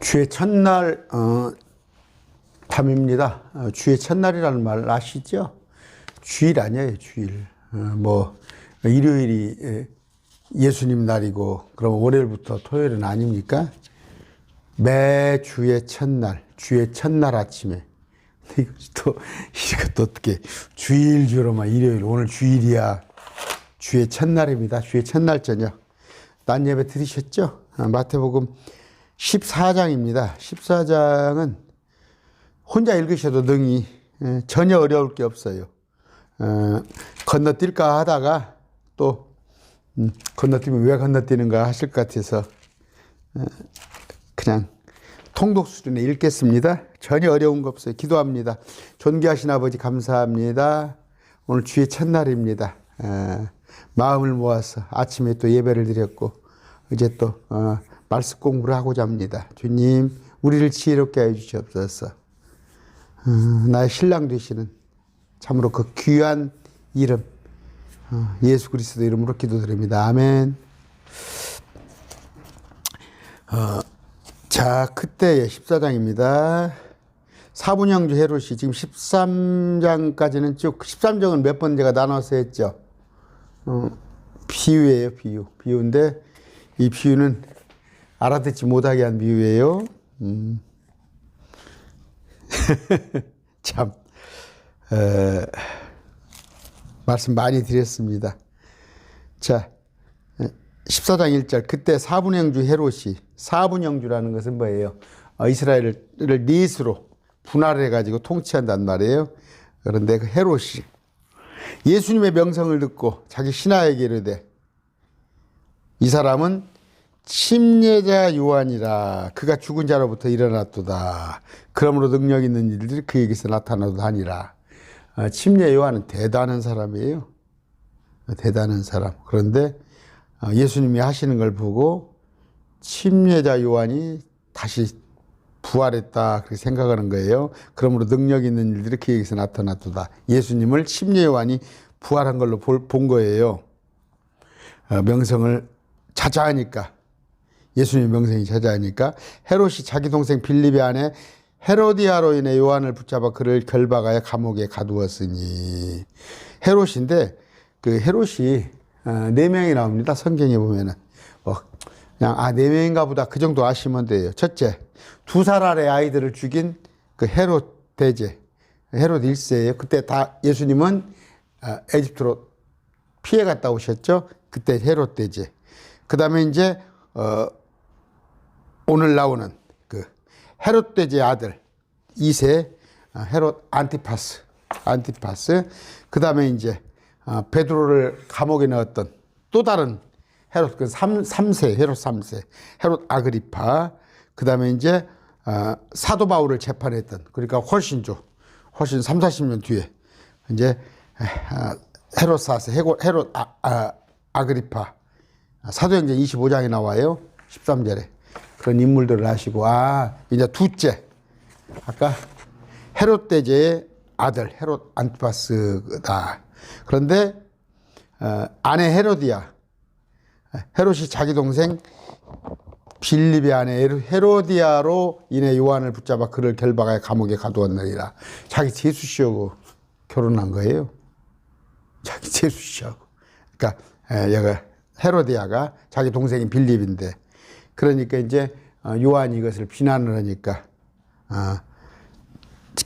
주의 첫날 밤입니다. 주의 첫날이라는 말 아시죠? 주일 아니에요, 주일. 일요일이 예수님 날이고, 그럼 월요일부터 토요일은 아닙니까? 매 주의 첫날, 주의 첫날 아침에. 이것도 어떻게, 주일주로만 일요일, 오늘 주일이야. 주의 첫날입니다. 주의 첫날 저녁. 난 예배 들으셨죠? 마태복음 14장입니다. 14장은 혼자 읽으셔도 능히 전혀 어려울 게 없어요. 건너뛸까 하다가 또 건너뛰면 왜 건너뛰는가 하실 것 같아서 그냥 통독 수준에 읽겠습니다. 전혀 어려운 거 없어요. 기도합니다. 존귀하신 아버지 감사합니다. 오늘 주의 첫날입니다. 마음을 모아서 아침에 또 예배를 드렸고 이제 또 말씀 공부를 하고자 합니다. 주님, 우리를 지혜롭게 해주시옵소서. 나의 신랑 되시는 참으로 그 귀한 이름, 예수 그리스도 이름으로 기도드립니다. 아멘. 자, 그때의 14장입니다. 사분영주 헤롯이 지금 13장까지는 쭉, 13장은 몇 번 제가 나눠서 했죠. 비유예요, 비유. 비유인데 이 비유는 알아듣지 못하게 한 비유예요. 참, 말씀 많이 드렸습니다. 자, 14장 1절. 그때 사분영주 헤롯이, 사분영주라는 것은 뭐예요? 이스라엘을 넷으로 분할해가지고 통치한단 말이에요. 그런데 그 헤롯이 예수님의 명성을 듣고 자기 신하에게 이르되 이 사람은 침례자 요한이라 그가 죽은 자로부터 일어났도다. 그러므로 능력 있는 일들이 그에게서 나타나도 하니라. 침례 요한은 대단한 사람이에요. 대단한 사람. 그런데 예수님이 하시는 걸 보고 침례자 요한이 다시 부활했다 그렇게 생각하는 거예요. 그러므로 능력 있는 일들이 그에게서 나타났도다. 예수님을 침례 요한이 부활한 걸로 본 거예요. 명성을 자자하니까, 예수님의 명성이 자자하니까 헤롯이 자기 동생 빌립의 아내 헤로디아로 인해 요한을 붙잡아 그를 결박하여 감옥에 가두었으니. 헤롯인데 그 헤롯이 4명이 나옵니다. 성경에 보면은 그냥 4명인가 보다 그 정도 아시면 돼요. 첫째, 2살 아이들을 죽인 그 헤롯 대제, 헤롯 1세예요. 그때 다 예수님은 에집트로 피해 갔다 오셨죠. 그때 헤롯 대제. 그 다음에 이제 오늘 나오는 그 헤롯 대제 아들 2세 헤롯 안티파스. 그 다음에 이제 베드로를 감옥에 넣었던 또 다른 헤롯 3세, 헤롯 3세, 헤롯 아그리파. 그 다음에 이제 사도 바울을 재판했던, 그러니까 훨씬 3, 40년 뒤에 이제 헤롯 4세, 헤롯 아그리파. 사도행전 25장에 나와요. 13절에. 그런 인물들을 아시고, 이제 둘째. 아까 헤롯 대제의 아들, 헤롯 안티파스다. 그런데, 아내 헤로디아. 헤롯이 자기 동생 빌립의 아내 헤로디아로 인해 요한을 붙잡아 그를 결박하여 감옥에 가두었느니라. 자기 제수씨하고 결혼한 거예요. 자기 제수씨하고. 그러니까, 여기 헤로디아가 자기 동생인 빌립인데, 그러니까 이제 요한이 이것을 비난을 하니까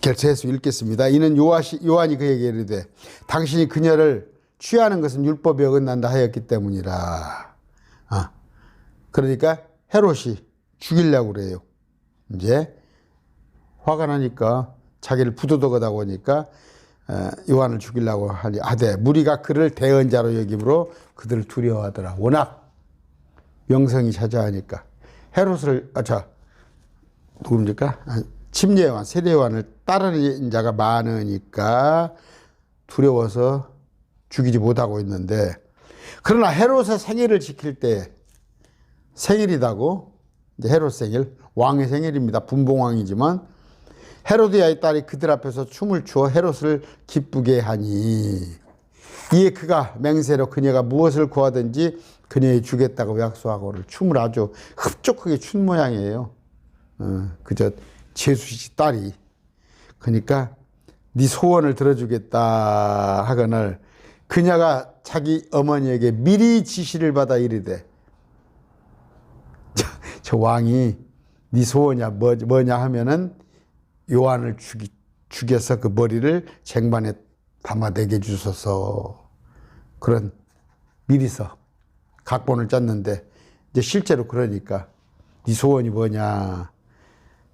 결세해서 읽겠습니다. 이는 요한이 그에게 이르되 당신이 그녀를 취하는 것은 율법에 어긋난다 하였기 때문이라. 그러니까 헤롯이 죽이려고 그래요. 이제 화가 나니까 자기를 부도덕하다고 하니까 요한을 죽이려고 하되 무리가 그를 대언 자로 여김으로 그들을 두려워하더라. 워낙 명성이 자자하니까. 헤롯을 누굽니까? 침례 요한, 세례 요한을 따르는 자가 많으니까 두려워서 죽이지 못하고 있는데, 그러나 헤롯의 생일을 지킬 때, 생일이다고, 이제 헤롯 생일, 왕의 생일입니다. 분봉왕이지만 헤로디아의 딸이 그들 앞에서 춤을 추어 헤롯을 기쁘게 하니 이에 그가 맹세로 그녀가 무엇을 구하든지 그녀에게 주겠다고 약속하고를 춤을 아주 흡족하게 춘 모양이에요. 그저 제수씨 딸이. 그러니까 네 소원을 들어주겠다 하거늘 그녀가 자기 어머니에게 미리 지시를 받아 이르되 저 왕이 네 소원이야 뭐냐 하면은 요한을 죽여서 그 머리를 쟁반에 담아 내게 주소서. 그런 미리서 각본을 짰는데 이제 실제로 그러니까 네 소원이 뭐냐.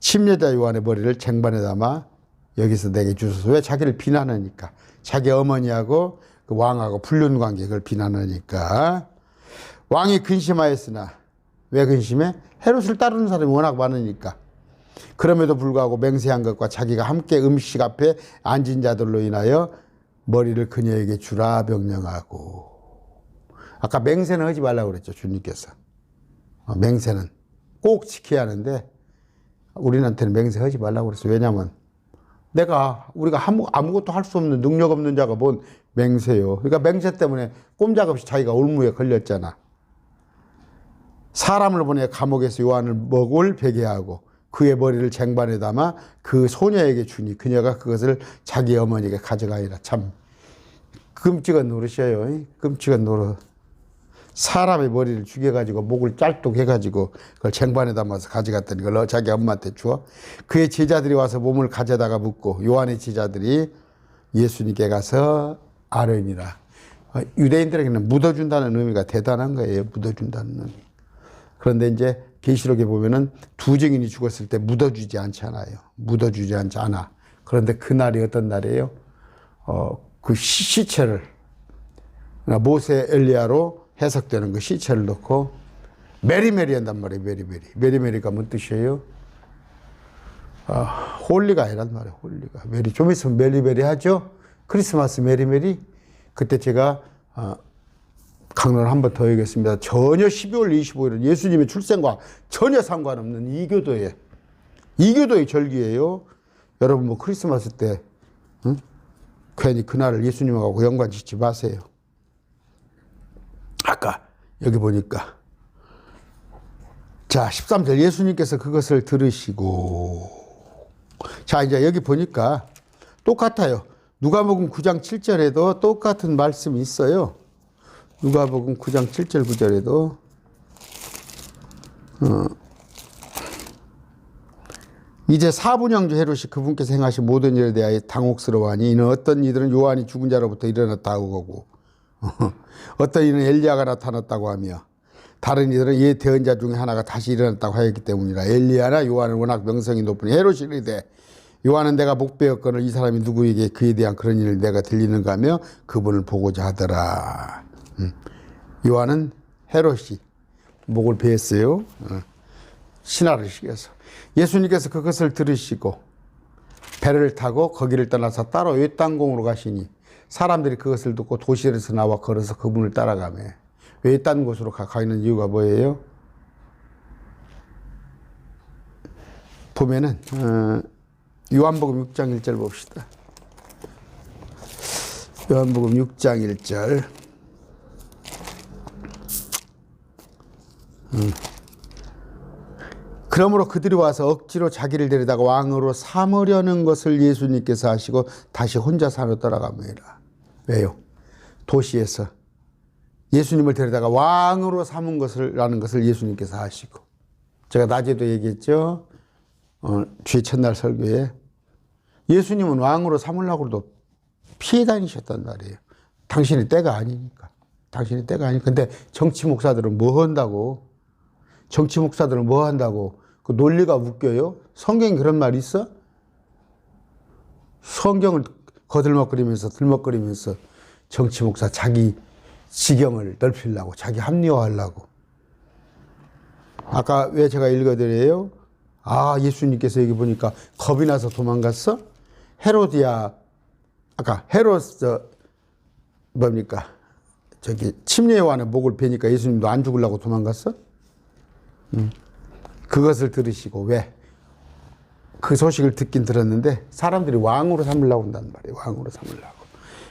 침례자 요한의 머리를 쟁반에 담아 여기서 내게 주소서. 왜? 자기를 비난하니까. 자기 어머니하고 그 왕하고 불륜 관계 그걸 비난하니까. 왕이 근심하였으나 왜 근심해? 헤롯을 따르는 사람이 워낙 많으니까. 그럼에도 불구하고 맹세한 것과 자기가 함께 음식 앞에 앉은 자들로 인하여 머리를 그녀에게 주라 명령하고. 아까 맹세는 하지 말라고 그랬죠, 주님께서. 맹세는 꼭 지켜야 하는데 우리한테는 맹세하지 말라고 그랬어요. 왜냐하면 우리가 아무것도 할 수 없는 능력 없는 자가 뭔 맹세요. 그러니까 맹세 때문에 꼼짝없이 자기가 올무에 걸렸잖아. 사람을 보내 감옥에서 요한을 목을 베게 하고 그의 머리를 쟁반에 담아 그 소녀에게 주니 그녀가 그것을 자기 어머니에게 가져가니라. 참 끔찍한 노릇이에요. 끔찍한 노릇. 사람의 머리를 죽여가지고 목을 짤뚝해가지고 그걸 쟁반에 담아서 가져갔더니 그걸 자기 엄마한테 주어. 그의 제자들이 와서 몸을 가져다가 묻고 요한의 제자들이 예수님께 가서 아뢰니라. 유대인들에게는 묻어준다는 의미가 대단한 거예요. 묻어준다는 의미. 그런데 이제 계시록에 보면은 두 증인이 죽었을 때 묻어주지 않잖아요. 묻어주지 않아. 그런데 그날이 어떤 날이에요? 그 시체를 모세 엘리야로 해석되는 그 시체를 넣고 메리메리 한단 말이에요. 메리메리가 뭔 뜻이에요? 홀리가 아니란 말이에요. 홀리가. 메리. 좀 있으면 메리메리 하죠? 크리스마스 메리메리. 그때 제가 강론을 한 번 더 하겠습니다. 전혀 12월 25일은 예수님의 출생과 전혀 상관없는 이교도의 절기예요. 여러분 뭐 크리스마스 때 괜히 그날을 예수님하고 연관짓지 마세요. 아까 여기 보니까 자 13절 예수님께서 그것을 들으시고 자 이제 여기 보니까 똑같아요. 누가복음 9장 7절에도 똑같은 말씀이 있어요. 누가복음 9장 7절 9절에도 이제 사분영주 헤롯이 그분께서 행하신 모든 일에 대하여 당혹스러워하니 이는 어떤 이들은 요한이 죽은 자로부터 일어났다고 하고 어떤 이는 엘리야가 나타났다고 하며 다른 이들은 이에 대언 자 중에 하나가 다시 일어났다고 하였기 때문이라. 엘리야나 요한은 워낙 명성이 높으니 헤롯이 이르되 요한은 내가 목베었거늘 이 사람이 누구에게 그에 대한 그런 일을 내가 들리는가 하며 그분을 보고자 하더라. 요한은 헤롯이 목을 베었어요. 신하를 시켜서. 예수님께서 그것을 들으시고 배를 타고 거기를 떠나서 따로 외딴공으로 가시니 사람들이 그것을 듣고 도시에서 나와 걸어서 그분을 따라가며. 외딴 곳으로 가 있는 이유가 뭐예요? 보면은 요한복음 6장 1절 봅시다. 요한복음 6장 1절 그러므로 그들이 와서 억지로 자기를 데려다가 왕으로 삼으려는 것을 예수님께서 하시고 다시 혼자 산으로 떠나갑니다. 왜요? 도시에서 예수님을 데려다가 왕으로 삼은 라는 것을 예수님께서 하시고 제가 낮에도 얘기했죠. 주의 첫날 설교에 예수님은 왕으로 삼으려고 해도 피해 다니셨단 말이에요. 당신의 때가 아니니까. 당신의 때가 아니니까. 근데 정치 목사들은 뭐 한다고? 정치 목사들은 뭐 한다고? 그 논리가 웃겨요? 성경에 그런 말이 있어? 성경을 거들먹거리면서 들먹거리면서 정치 목사 자기 지경을 넓히려고 자기 합리화하려고. 아까 왜 제가 읽어드려요? 예수님께서 여기 보니까 겁이 나서 도망갔어? 헤로디아 아까 헤롯 뭡니까? 저기 침례 요한의 목을 베니까 예수님도 안 죽으려고 도망갔어? 그것을 들으시고 왜? 그 소식을 듣긴 들었는데 사람들이 왕으로 삼으려고 한단 말이에요. 왕으로 삼으려고.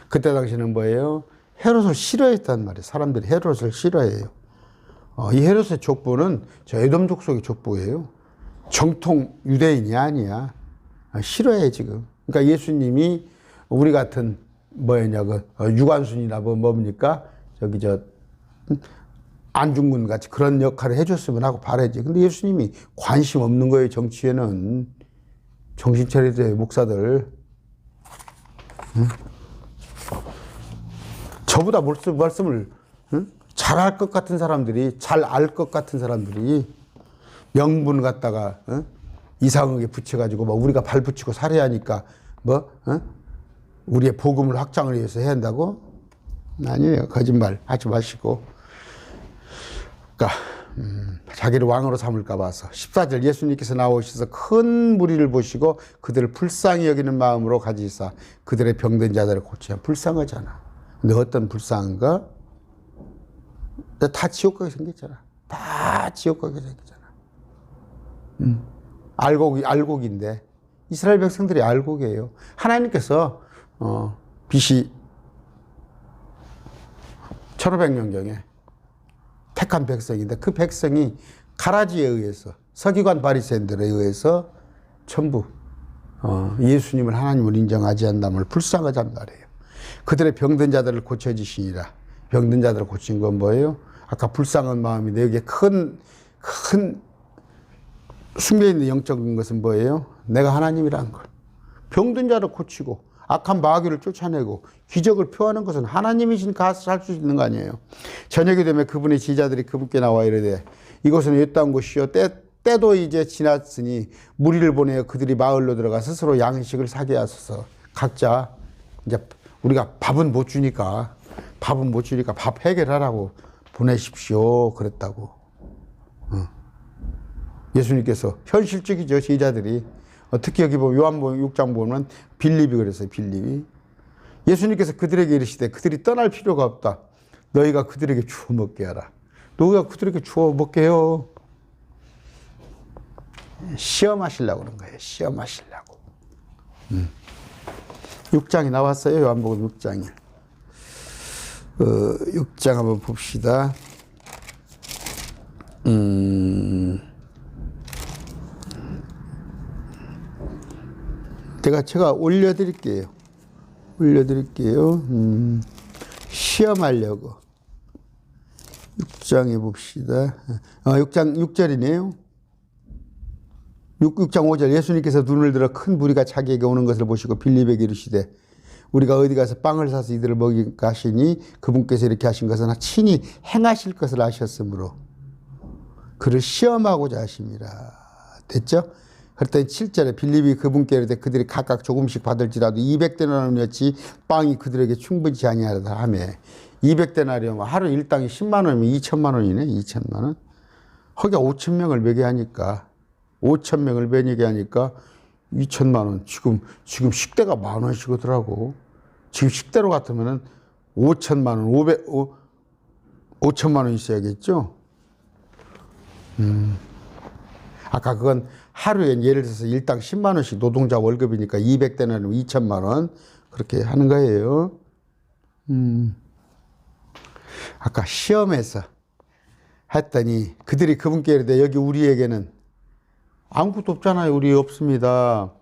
그때 당시는 뭐예요? 헤롯을 싫어했단 말이에요. 사람들이 헤롯을 싫어해요. 이 헤롯의 족보는 저 에돔 족속의 족보예요. 정통 유대인이 아니야. 싫어해 지금. 그러니까 예수님이 우리 같은 뭐냐 그 유관순이나 뭡니까 저기 저 안중근 같이 그런 역할을 해줬으면 하고 바라지. 근데 예수님이 관심 없는 거예요. 정치에는. 정신 차려야 돼 목사들. 응? 저보다 말씀을 응? 잘할 것 같은 사람들이, 잘 알 것 같은 사람들이 명분 갖다가 이상하게 붙여가지고 뭐 우리가 발 붙이고 살아야 하니까 뭐 우리의 복음을 확장을 위해서 해야 한다고? 아니에요. 거짓말 하지 마시고. 그러니까 자기를 왕으로 삼을까 봐서 14절 예수님께서 나오셔서 큰 무리를 보시고 그들을 불쌍히 여기는 마음으로 가지사 그들의 병든 자들을 고쳐야. 불쌍하잖아. 근데 어떤 불쌍한가? 다 지옥 가게 생겼잖아. 다 지옥 가게 생겼잖아. 알곡인데 이스라엘 백성들이 알곡이에요. 하나님께서 BC 1500년경에 택한 백성인데 그 백성이 가라지에 의해서 서기관 바리새인들에 의해서 전부 예수님을 하나님을 인정하지 않는다면 불쌍하단 말이에요. 그들의 병든 자들을 고쳐주시니라. 병든 자들을 고친 건 뭐예요? 아까 불쌍한 마음이 내게 큰 숨겨있는 영적인 것은 뭐예요? 내가 하나님이라는 걸. 병든 자를 고치고 악한 마귀를 쫓아내고 기적을 표하는 것은 하나님이신 가서 할 수 있는 거 아니에요. 저녁이 되면 그분의 제자들이 그분께 나와 이르되 이곳은 외딴 곳이요 때도 이제 지났으니 무리를 보내어 그들이 마을로 들어가 스스로 양식을 사게 하소서. 각자 이제 우리가 밥은 못 주니까 밥 해결하라고 보내십시오 그랬다고. 예수님께서 현실적이죠. 제자들이. 특히 여기 보면 요한복음 6장 보면 빌립이 그랬어요. 빌립이. 예수님께서 그들에게 이르시되 그들이 떠날 필요가 없다. 너희가 그들에게 주워 먹게 하라. 너희가 그들에게 주워 먹게 해요. 시험하시려고 그런 거예요. 시험하시려고. 6장이 나왔어요. 요한복음 6장이. 6장 한번 봅시다. 제가 올려드릴게요. 시험하려고. 6장에 봅시다. 6장 6절이네요. 6장 5절 예수님께서 눈을 들어 큰 무리가 자기에게 오는 것을 보시고 빌립에게 이르시되 우리가 어디 가서 빵을 사서 이들을 먹일까 하시니 그분께서 이렇게 하신 것은 친히 행하실 것을 아셨으므로 그를 시험하고자 하심이라. 됐죠? 그랬더니 7절에 빌립이 그분께 이르되 그들이 각각 조금씩 받을지라도 200데나리온이었지 빵이 그들에게 충분치 아니하다 하며 200데나리온 하루 일당이 10만 원이면 2천만 원이네. 2천만 원. 허기가 5천 명을 먹게 하니까 5천 명을 먹게 하니까 2천만 원. 지금 식대가 만 원씩이더라고. 지금 식대로 같으면은 5천만 원, 5천만 원 있어야겠죠. 아까 그건 하루에 예를 들어서 일당 10만 원씩 노동자 월급이니까 200데나리온 2천만 원 그렇게 하는 거예요. 아까 시험에서 했더니 그들이 그분께 이르되 여기 우리에게는 아무것도 없잖아요. 우리 없습니다.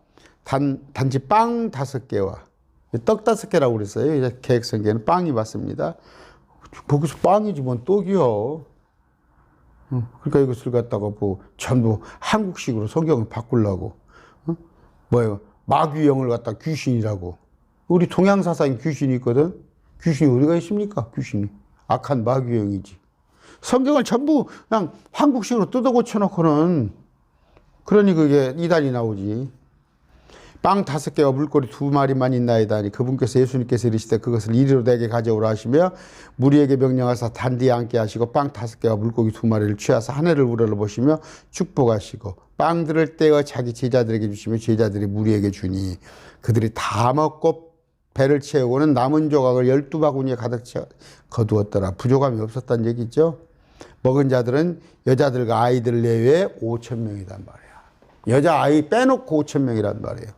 단지 빵 5개와 떡 5개라고 그랬어요. 이제 계획성계는 빵이 맞습니다. 거기서 빵이지 뭔 떡이요. 그러니까 이것을 갖다가 뭐 전부 한국식으로 성경을 바꾸려고. 뭐예요? 마귀영을 갖다 귀신이라고. 우리 동양 사상에 귀신이 있거든. 귀신이 어디가 있습니까? 귀신이. 악한 마귀영이지. 성경을 전부 그냥 한국식으로 뜯어 고쳐놓고는 그러니 그게 이단이 나오지. 빵 5개와 물고기 2마리만 있나이다 하니 그분께서 예수님께서 이르시되 그것을 이리로 내게 가져오라 하시며 무리에게 명령하사 단디에 앉게 하시고 빵 5개와 물고기 2마리를 취하사 하늘을 우러러보시며 축복하시고 빵들을 떼어 자기 제자들에게 주시며 제자들이 무리에게 주니 그들이 다 먹고 배를 채우고는 남은 조각을 12바구니에 가득 채워 거두었더라. 부족함이 없었다는 얘기죠. 먹은 자들은 여자들과 아이들 내외에 5천 명이란 말이야. 여자 아이 빼놓고 5천 명이란 말이에요.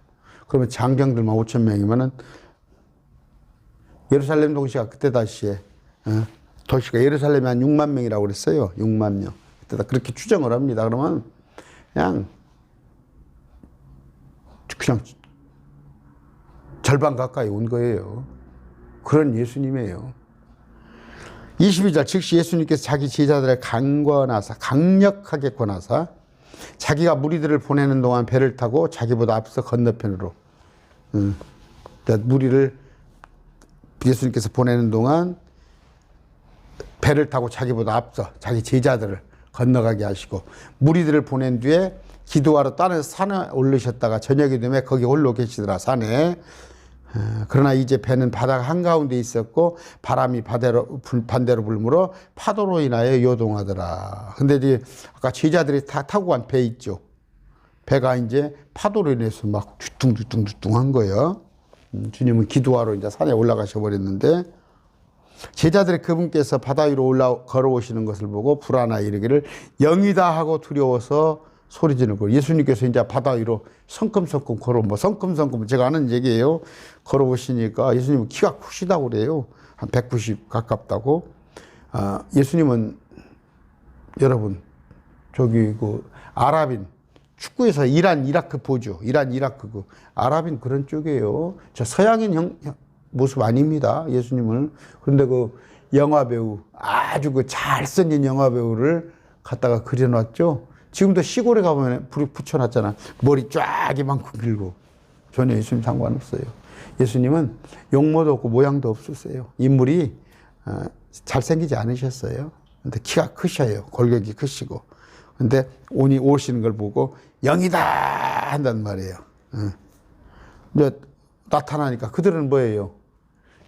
그러면 장병들만 5천 명이면은 예루살렘 도시가 그때 당시에 도시가 예루살렘이 한 6만 명이라고 그랬어요. 6만 명. 그때 다 그렇게 추정을 합니다. 그러면 그냥 그냥 절반 가까이 온 거예요. 그런 예수님이에요. 22절 즉시 예수님께서 자기 제자들을 강력하게 권하사 자기가 무리들을 보내는 동안 배를 타고 자기보다 앞서 건너편으로 무리를 예수님께서 보내는 동안 배를 타고 자기보다 앞서 자기 제자들을 건너가게 하시고 무리들을 보낸 뒤에 기도하러 다른 산에 올르셨다가 저녁이 되면 거기 홀로 계시더라 산에. 그러나 이제 배는 바다 한가운데 있었고 바람이 반대로 불므로 파도로 인하여 요동하더라. 근데 이제 아까 제자들이 타고 간 배 있죠. 배가 이제 파도로 인해서 막 뒤뚱뒤뚱 한 거예요. 주님은 기도하러 이제 산에 올라가셔 버렸는데 제자들이 그분께서 바다 위로 걸어오시는 것을 보고 불안하여 이르기를 영이다 하고 두려워서 소리 지르는 거예요. 예수님께서 이제 바다 위로 성큼성큼 성큼성큼 제가 아는 얘기예요. 걸어보시니까 예수님은 키가 크시다고 그래요. 한 190 가깝다고. 예수님은 여러분 저기 아랍인 축구에서 이란 이라크 보죠. 이란 이라크 아랍인 그런 쪽이에요. 저 서양인 모습 아닙니다. 예수님을. 그런데 영화배우 아주 잘생긴 영화배우를 갖다가 그려놨죠. 지금도 시골에 가보면 불이 붙여놨잖아. 머리 쫙 이만큼 길고. 전혀 예수님 상관없어요. 예수님은 용모도 없고 모양도 없으세요. 인물이 잘생기지 않으셨어요. 근데 키가 크셔요. 골격이 크시고. 근데 오시는 걸 보고 영이다 한단 말이에요. 근데 나타나니까 그들은 뭐예요?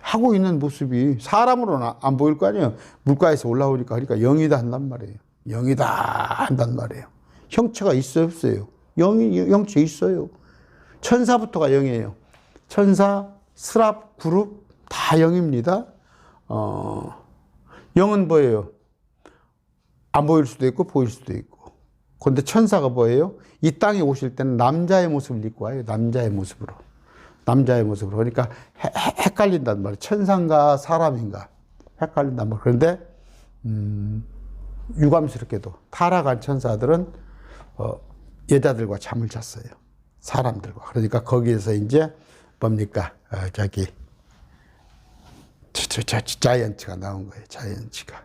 하고 있는 모습이 사람으로는 안 보일 거 아니에요. 물가에서 올라오니까 하니까 영이다 한단 말이에요. 영이다 한단 말이에요. 형체가 있어요, 없어요? 형체 있어요. 천사부터가 영이에요. 천사, 스랍, 그룹 다 영입니다. 영은 뭐예요? 안 보일 수도 있고 보일 수도 있고. 그런데 천사가 뭐예요? 이 땅에 오실 때는 남자의 모습을 입고 와요. 남자의 모습으로. 그러니까 헷갈린단 말이에요. 천사인가 사람인가 헷갈린단 말이에요. 그런데 유감스럽게도 타락한 천사들은 여자들과 잠을 잤어요. 사람들과. 그러니까 거기에서 이제 뭡니까? 자이언츠가 나온 거예요. 자이언츠가.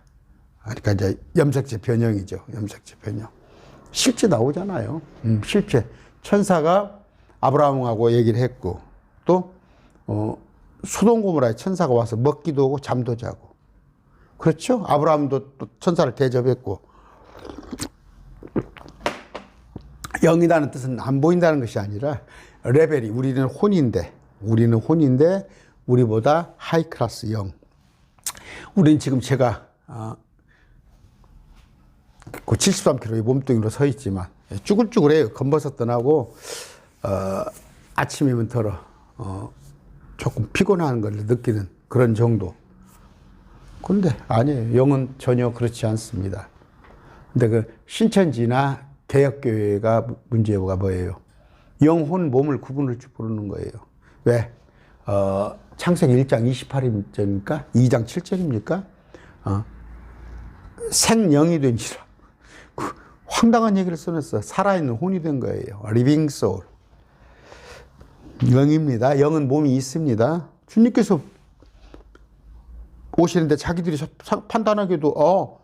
그러니까 이제 염색체 변형이죠. 염색체 변형. 실제 나오잖아요. 실제. 천사가 아브라함하고 얘기를 했고 또 소돔 고모라에 천사가 와서 먹기도 하고 잠도 자고. 그렇죠? 아브라함도 또 천사를 대접했고. 영이라는 뜻은 안 보인다는 것이 아니라 레벨이 우리는 혼인데 우리보다 하이 클래스 영. 우리는 지금 제가 73kg의 몸뚱이로 서 있지만 쭈글쭈글해요. 검버섯도 아침이면 조금 피곤한 걸 느끼는 그런 정도. 근데 아니에요. 영은 전혀 그렇지 않습니다. 근데 신천지나 개혁교회가 문제가 뭐예요? 영혼, 몸을 구분을 부르는 거예요. 왜? 창세기 1장 28절입니까? 2장 7절입니까? 생영이 된지라. 황당한 얘기를 써냈어. 살아있는 혼이 된 거예요. living soul. 영입니다. 영은 몸이 있습니다. 주님께서 오시는데 자기들이 판단하기도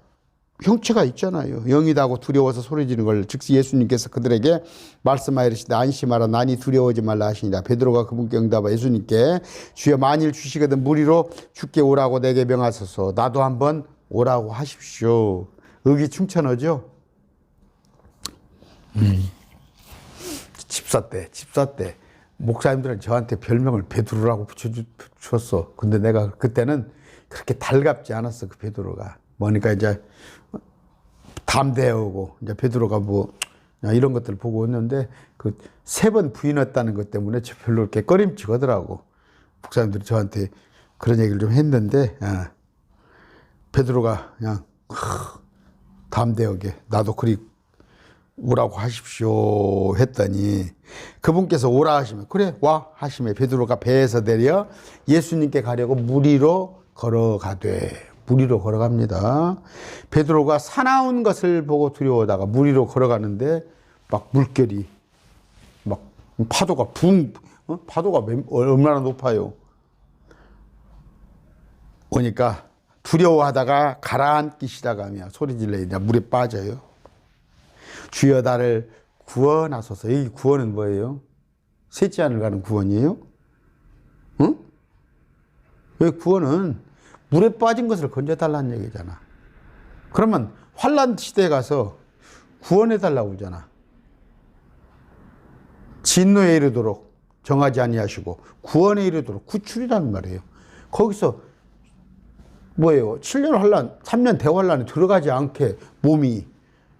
형체가 있잖아요. 영이다 하고 두려워서 소리 지르는 걸 즉시 예수님께서 그들에게 말씀하여 이르시되 안심하라 나니 두려워하지 말라 하시니라. 베드로가 그분께 응답하여 예수님께 주여 만일 주시거든 무리로 주께 오라고 내게 명하소서. 나도 한번 오라고 하십시오. 의기충천하죠. 집사 때 목사님들은 저한테 별명을 베드로라고 붙여줬어. 근데 내가 그때는 그렇게 달갑지 않았어. 그 베드로가. 뭐니까 이제 담대하고 이제 베드로가 이런 것들을 보고 있는데 그 3번 부인했다는 것 때문에 별로 이렇게 꺼림칙하더라고. 목사님들이 저한테 그런 얘기를 좀 했는데 베드로가 그냥 담대하게 나도 그리 오라고 하십시오 했더니 그분께서 오라 하시면 그래 와 하시면 베드로가 배에서 내려 예수님께 가려고 무리로 걸어갑니다. 베드로가 사나운 것을 보고 두려워하다가 무리로 걸어가는데 막 물결이 막 파도가 파도가 얼마나 높아요. 오니까 두려워하다가 가라앉기 시작하며 소리질러야 물에 빠져요. 주여 나를 구원하소서. 이 구원은 뭐예요? 셋째 하늘 가는 구원이에요? 응? 왜 구원은 물에 빠진 것을 건져달라는 얘기잖아. 그러면 환난 시대에 가서 구원해달라고 그러잖아. 진노에 이르도록 정하지 아니하시고 구원에 이르도록 구출이라는 말이에요. 거기서 뭐예요? 7년 환난, 3년 대환란에 들어가지 않게 몸이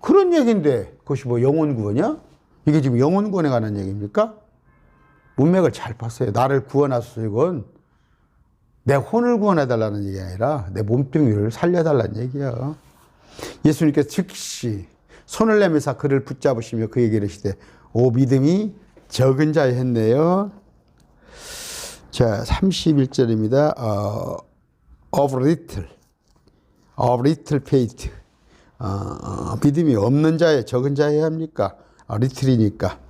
그런 얘기인데 그것이 뭐 영혼 구원이야? 이게 지금 영혼 구원에 관한 얘기입니까? 문맥을 잘 봤어요. 나를 구원하소서. 이건 내 혼을 구원해달라는 얘기 아니라 내 몸뚱이를 살려달라는 얘기야. 예수님께서 즉시 손을 내밀사 그를 붙잡으시며 그에게 이르시되 오 믿음이 적은 자여 했네요. 자, 31절입니다. of little faith. 믿음이 없는 자의 적은 자여야 합니까? little이니까.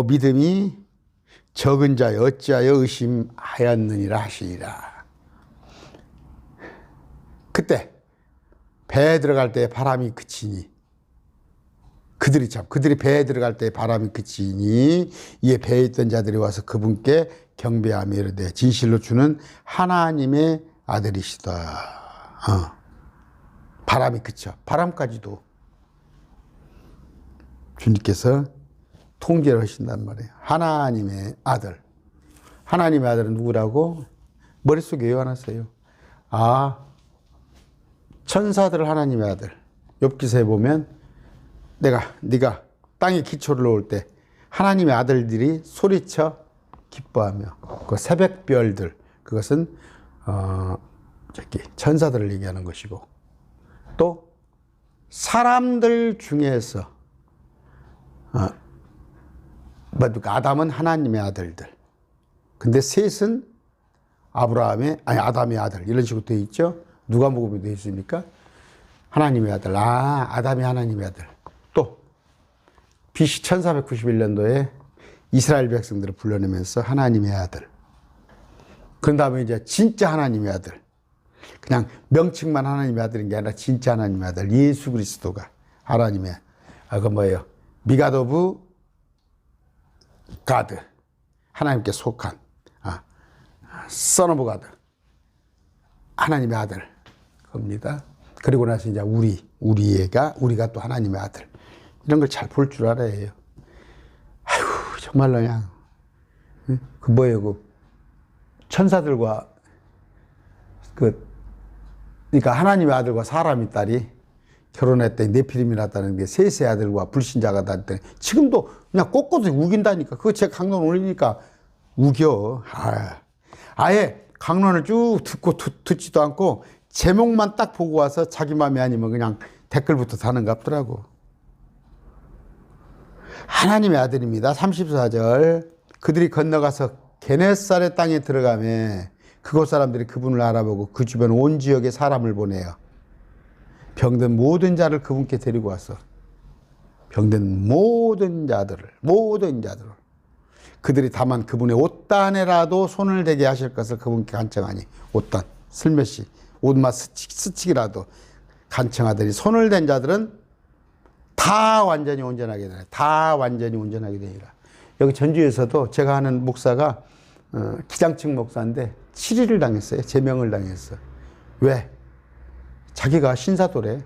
믿음이 적은 자여 어찌하여 의심하였느니라 하시니라. 그때 배에 들어갈 때 바람이 그치니 그들이 배에 들어갈 때 바람이 그치니 이에 배에 있던 자들이 와서 그분께 경배하며 이르되 진실로 주는 하나님의 아들이시다. 바람이 그쳐. 바람까지도 주님께서 통제를 하신단 말이에요. 하나님의 아들. 하나님의 아들은 누구라고? 머릿속에 외워놨어요. 천사들 하나님의 아들. 욥기서에 보면 네가 땅에 기초를 놓을 때 하나님의 아들들이 소리쳐 기뻐하며 그 새벽별들 그것은 천사들을 얘기하는 것이고 또 사람들 중에서 아담은 하나님의 아들들. 근데 셋은 아담의 아들. 이런 식으로 되어 있죠. 누가복음에 되어 있습니까? 하나님의 아들. 아담이 하나님의 아들. 또 BC 1491년도에 이스라엘 백성들을 불러내면서 하나님의 아들. 그런 다음에 이제 진짜 하나님의 아들. 그냥 명칭만 하나님의 아들인 게 아니라 진짜 하나님의 아들. 예수 그리스도가 하나님의 그 뭐예요? 미갓 오브 가드. 하나님께 속한 선 오브 가드. 하나님의 아들 겁니다. 그리고 나서 이제 우리가 또 하나님의 아들. 이런 걸 잘 볼 줄 알아야 해요. 아이고 정말로 그냥 그 뭐예요? 그 천사들과 그러니까 하나님의 아들과 사람의 딸이 결혼했더니 네피림이 났다는 게 셋의 아들과 불신자가 났더니 지금도 그냥 꼿꼿이 우긴다니까. 그거 제가 강론 올리니까 우겨. 아예 강론을 쭉 듣지도 않고 제목만 딱 보고 와서 자기 마음이 아니면 그냥 댓글부터 다는갑더라고. 하나님의 아들입니다. 34절. 그들이 건너가서 게네사렛 땅에 들어가며 그곳 사람들이 그분을 알아보고 그 주변 온 지역에 사람을 보내요. 병든 모든 자를 그분께 데리고 왔어. 병든 모든 자들을. 그들이 다만 그분의 옷단에라도 손을 대게 하실 것을 그분께 간청하니 옷단, 슬며시 옷맛 스치기라도 간청하더니 손을 댄 자들은 다 완전히 온전하게 되라. 다 완전히 온전하게 되리라. 여기 전주에서도 제가 아는 목사가 기장층 목사인데 7일을 당했어요. 제명을 당했어. 왜? 자기가 신사도래.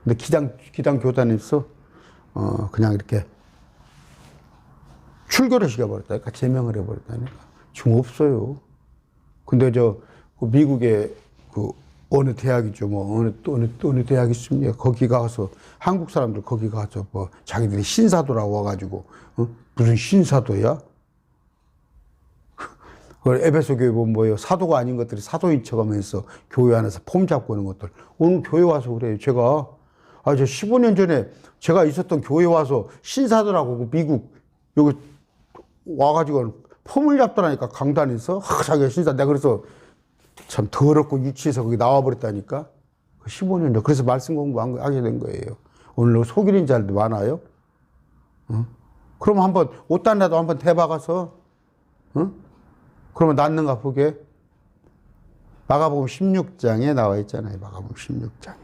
근데 기장 교단에서 그냥 이렇게 출교를 시켜버렸다니까. 제명을 해버렸다니까. 지금 없어요. 근데 그 미국의 그 어느 대학이죠. 뭐 어느 대학이 있습니까? 거기 가서 한국 사람들 거기 가서 뭐 자기들이 신사도라고 와가지고 무슨 신사도야? 에베소 교회 보면 뭐예요? 사도가 아닌 것들이 사도인 척하면서 교회 안에서 폼 잡고 오는 것들. 오늘 교회 와서 그래요. 제가 저 15년 전에 제가 있었던 교회 와서 신사도라고 미국 여기 와가지고 폼을 잡더라니까. 강단에서 자기가 신사. 내가 그래서 참 더럽고 유치해서 거기 나와버렸다니까. 15년 전. 그래서 말씀 공부하게 된 거예요. 오늘 속이는 자들도 많아요. 그러면 한번 옷단이라도 한번 대박아서 그러면 낫는가 보게. 마가복음 16장에 나와 있잖아요. 마가복음 16장에.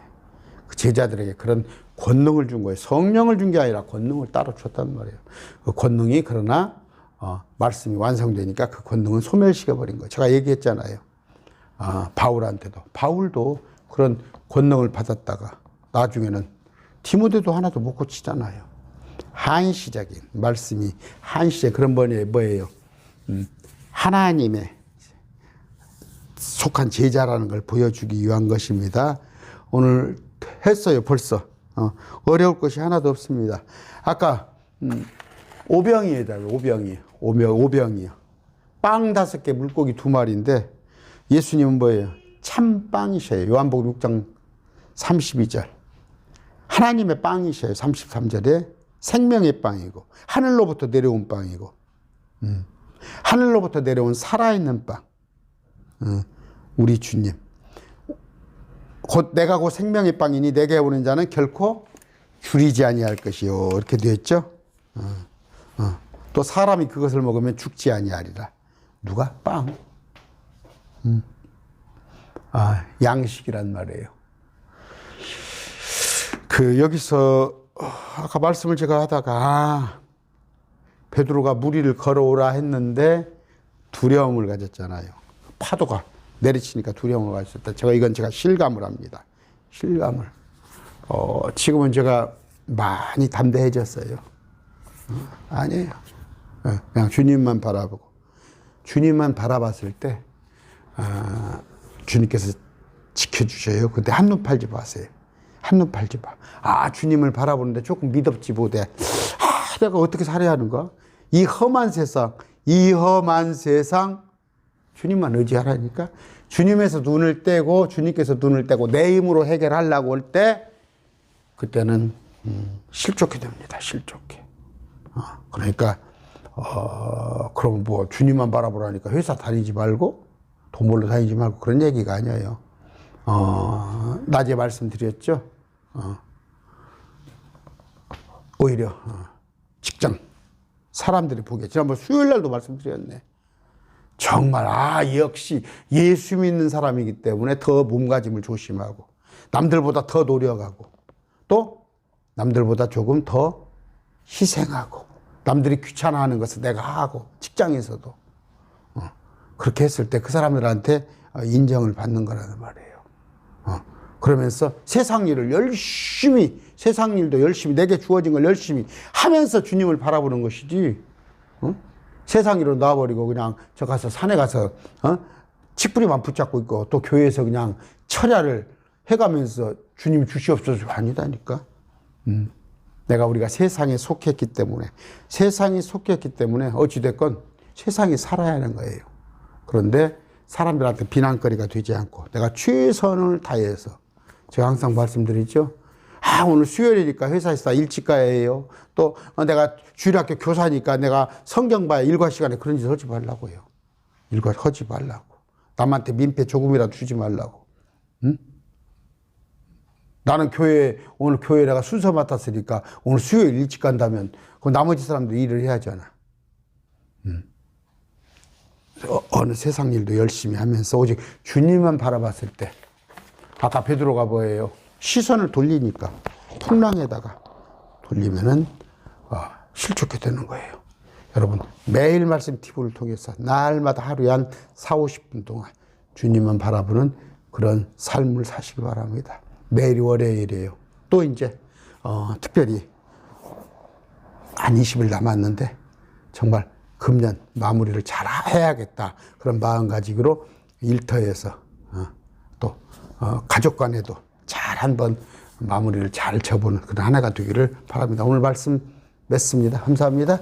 그 제자들에게 그런 권능을 준 거예요. 성령을 준 게 아니라 권능을 따로 줬단 말이에요. 그 권능이 그러나 말씀이 완성되니까 그 권능은 소멸시켜버린 거예요. 제가 얘기했잖아요. 바울한테도. 바울도 그런 권능을 받았다가 나중에는 디모데도 하나도 못 고치잖아요. 한시적인 말씀이 한시적 그런 번에 뭐예요? 하나님의 속한 제자라는 걸 보여주기 위한 것입니다. 오늘 했어요, 벌써. 어려울 것이 하나도 없습니다. 아까 오병이에요, 오병이요. 빵 5개, 물고기 2마리인데 예수님은 뭐예요? 참빵이셔요. 요한복음 6장 32절. 하나님의 빵이셔요. 33절에 생명의 빵이고 하늘로부터 내려온 빵이고 하늘로부터 내려온 살아있는 빵. 우리 주님. 내가 곧 생명의 빵이니 내게 오는 자는 결코 줄이지 아니할 것이요. 이렇게 되어 있죠. 또 사람이 그것을 먹으면 죽지 아니하리라. 누가? 빵. 양식이란 말이에요. 여기서 아까 말씀을 제가 하다가 베드로가 무리를 걸어오라 했는데 두려움을 가졌잖아요. 파도가 내리치니까 두려움을 가졌다. 제가 실감을 합니다. 실감을. 지금은 제가 많이 담대해졌어요. 아니에요. 그냥 주님만 바라보고. 주님만 바라봤을 때, 주님께서 지켜주셔요. 근데 한눈 팔지 마세요. 한눈 팔지 마. 주님을 바라보는데 조금 미덥지 못해. 내가 어떻게 살아야 하는가? 이 험한 세상, 주님만 의지하라니까. 주님께서 눈을 떼고 내 힘으로 해결하려고 할 때, 그때는 실족해 됩니다. 실족해. 그러니까 그럼 뭐 주님만 바라보라니까 회사 다니지 말고 돈 벌러 다니지 말고 그런 얘기가 아니에요. 낮에 말씀드렸죠. 오히려 직장 사람들이 보기에 지난번 수요일 날도 말씀드렸네. 정말 역시 예수 믿는 사람이기 때문에 더 몸가짐을 조심하고 남들보다 더 노력하고 또 남들보다 조금 더 희생하고 남들이 귀찮아하는 것을 내가 하고 직장에서도 그렇게 했을 때 그 사람들한테 인정을 받는 거라는 말이에요. 그러면서 세상 일도 열심히 내게 주어진 걸 열심히 하면서 주님을 바라보는 것이지. 세상 일로 놔버리고 그냥 저 가서 산에 가서 칡뿌리만 붙잡고 있고 또 교회에서 그냥 철야를 해가면서 주님 주시옵소서 아니다니까. 우리가 세상에 속했기 때문에 어찌됐건 세상이 살아야 하는 거예요. 그런데 사람들한테 비난거리가 되지 않고 내가 최선을 다해서 제가 항상 말씀드리죠. 오늘 수요일이니까 회사에서 일찍 가야 해요. 또 내가 주일학교 교사니까 내가 성경 봐야 일과 시간에 그런 짓 하지 말라고요. 일과 하지 말라고. 남한테 민폐 조금이라도 주지 말라고. 응? 나는 오늘 교회 내가 순서 맡았으니까 오늘 수요일 일찍 간다면 그럼 나머지 사람들 일을 해야 하잖아. 어느 세상 일도 열심히 하면서 오직 주님만 바라봤을 때 아까 베드로가 뭐예요? 시선을 돌리니까 풍랑에다가 돌리면은 실족해 되는 거예요. 여러분 매일 말씀 팁을 통해서 날마다 하루에 한 40-50분 동안 주님만 바라보는 그런 삶을 사시기 바랍니다. 매일이 월요일이에요. 또 이제 특별히 한 20일 남았는데 정말 금년 마무리를 잘 해야겠다 그런 마음가짐으로 일터에서 또 가족 간에도 잘 한번 마무리를 잘 쳐보는 그런 한 해가 되기를 바랍니다. 오늘 말씀 맺습니다. 감사합니다.